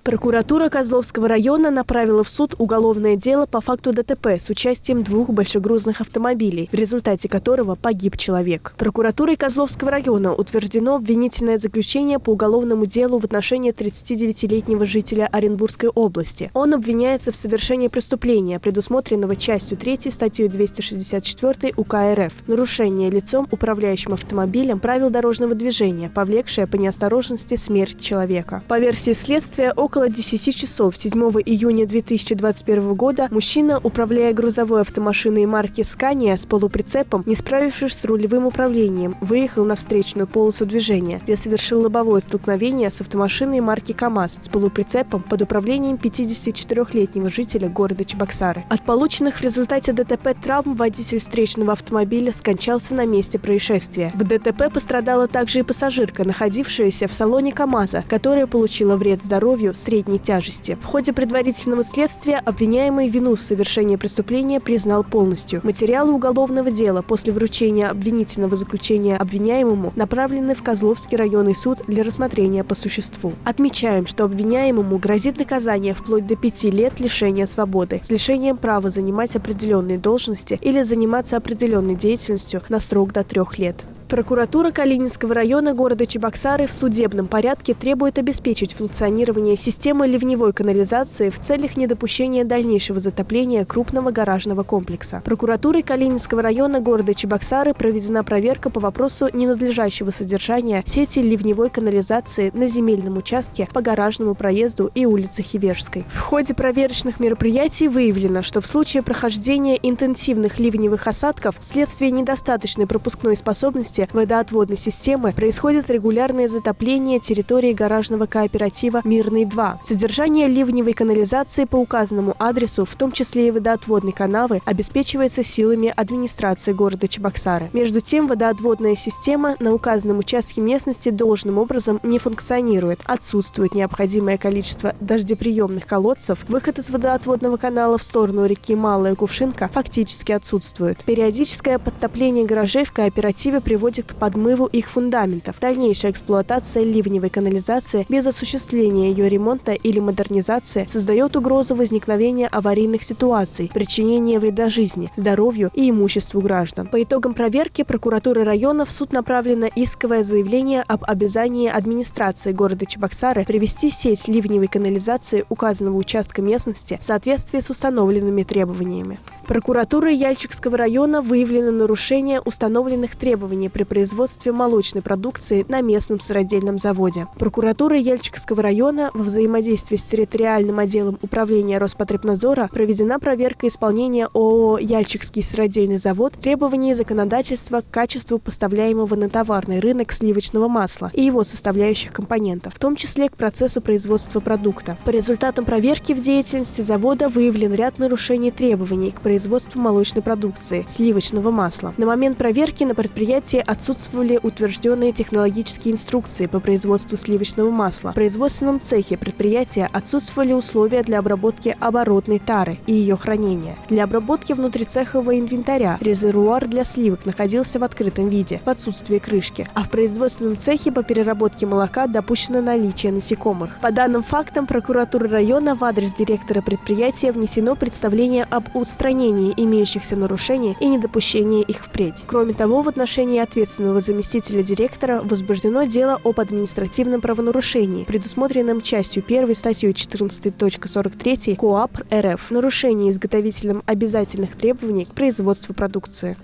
Прокуратура Козловского района направила в суд уголовное дело по факту ДТП с участием двух большегрузных автомобилей, в результате которого погиб человек. Прокуратурой Козловского района утверждено обвинительное заключение по уголовному делу в отношении 39-летнего жителя Оренбургской области. Он обвиняется в совершении преступления, предусмотренного частью 3 статьей 264 УК РФ, нарушение лицом, управляющим автомобилем, правил дорожного движения, повлекшее по неосторожности смерть человека. По версии следствия, около 10 часов 7 июня 2021 года мужчина, управляя грузовой автомашиной марки «Скания» с полуприцепом, не справившись с рулевым управлением, выехал на встречную полосу движения, где совершил лобовое столкновение с автомашиной марки «КамАЗ» с полуприцепом под управлением 54-летнего жителя города Чебоксары. От полученных в результате ДТП травм водитель встречного автомобиля скончался на месте происшествия. В ДТП пострадала также и пассажирка, находившаяся в салоне КамАЗа, которая получила вред здоровью средней тяжести. В ходе предварительного следствия обвиняемый вину в совершении преступления признал полностью. Материалы уголовного дела после вручения обвинительного заключения обвиняемому направлены в Козловский районный суд для рассмотрения по существу. Отмечаем, что обвиняемому грозит наказание вплоть до 5 лет лишения свободы с лишением права занимать определенные должности или заниматься определенной деятельностью на срок до 3 лет. Прокуратура Калининского района города Чебоксары в судебном порядке требует обеспечить функционирование системы ливневой канализации в целях недопущения дальнейшего затопления крупного гаражного комплекса. Прокуратурой Калининского района города Чебоксары проведена проверка по вопросу ненадлежащего содержания сети ливневой канализации на земельном участке по гаражному проезду и улице Хивежской. В ходе проверочных мероприятий выявлено, что в случае прохождения интенсивных ливневых осадков вследствие недостаточной пропускной способности водоотводной системы происходит регулярное затопление территории гаражного кооператива «Мирный-2». Содержание ливневой канализации по указанному адресу, в том числе и водоотводной канавы, обеспечивается силами администрации города Чебоксары. Между тем, водоотводная система на указанном участке местности должным образом не функционирует. Отсутствует необходимое количество дождеприемных колодцев, выход из водоотводного канала в сторону реки Малая Кувшинка фактически отсутствует. Периодическое подтопление гаражей в кооперативе приводит к подмыву их фундаментов. Дальнейшая эксплуатация ливневой канализации без осуществления ее ремонта или модернизации создает угрозу возникновения аварийных ситуаций, причинения вреда жизни, здоровью и имуществу граждан. По итогам проверки прокуратуры района в суд направлено исковое заявление об обязании администрации города Чебоксары привести сеть ливневой канализации указанного участка местности в соответствии с установленными требованиями. Прокуратурой Яльчикского района выявлено нарушение установленных требований при производстве молочной продукции на местном сыродельном заводе. Прокуратурой Яльчикского района во взаимодействии с территориальным отделом управления Роспотребнадзора проведена проверка исполнения ООО «Яльчикский сыродельный завод» требований законодательства к качеству поставляемого на товарный рынок сливочного масла и его составляющих компонентов, в том числе к процессу производства продукта. По результатам проверки в деятельности завода выявлен ряд нарушений требований к производству молочной продукции, сливочного масла. На момент проверки на предприятии отсутствовали утвержденные технологические инструкции по производству сливочного масла. В производственном цехе предприятия отсутствовали условия для обработки оборотной тары и ее хранения. Для обработки внутрицехового инвентаря резервуар для сливок находился в открытом виде, в отсутствии крышки, а в производственном цехе по переработке молока допущено наличие насекомых. По данным фактам прокуратуры района в адрес директора предприятия внесено представление об устранении имеющихся нарушений и недопущении их впредь. Кроме того, в отношении ответственного заместителя директора возбуждено дело об административном правонарушении, предусмотренном частью 1 статьей 14.43 КоАП РФ, нарушение изготовителем обязательных требований к производству продукции.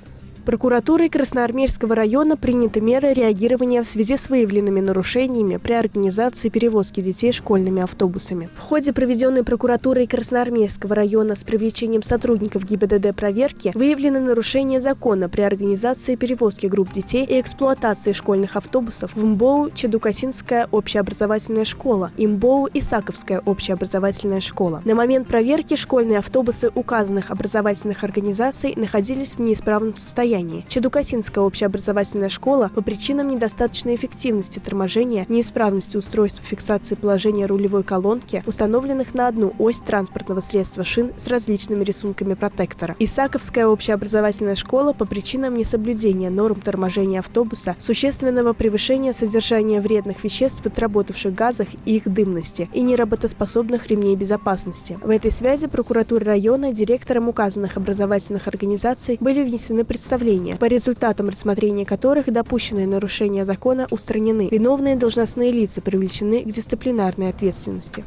Прокуратурой Красноармейского района приняты меры реагирования в связи с выявленными нарушениями при организации перевозки детей школьными автобусами. В ходе проведенной прокуратурой Красноармейского района с привлечением сотрудников ГИБДД проверки выявлены нарушения закона при организации перевозки групп детей и эксплуатации школьных автобусов в МБОУ Чедукасинская общеобразовательная школа и МБОУ Исаковская общеобразовательная школа. На момент проверки школьные автобусы указанных образовательных организаций находились в неисправном состоянии. Саянии. Чедукасинская общеобразовательная школа по причинам недостаточной эффективности торможения, неисправности устройств фиксации положения рулевой колонки, установленных на одну ось транспортного средства шин с различными рисунками протектора. Исаковская общеобразовательная школа по причинам несоблюдения норм торможения автобуса, существенного превышения содержания вредных веществ в отработавших газах и их дымности и неработоспособных ремней безопасности. В этой связи прокуратура района директорам указанных образовательных организаций были внесены представления, по результатам рассмотрения которых допущенные нарушения закона устранены. Виновные должностные лица привлечены к дисциплинарной ответственности.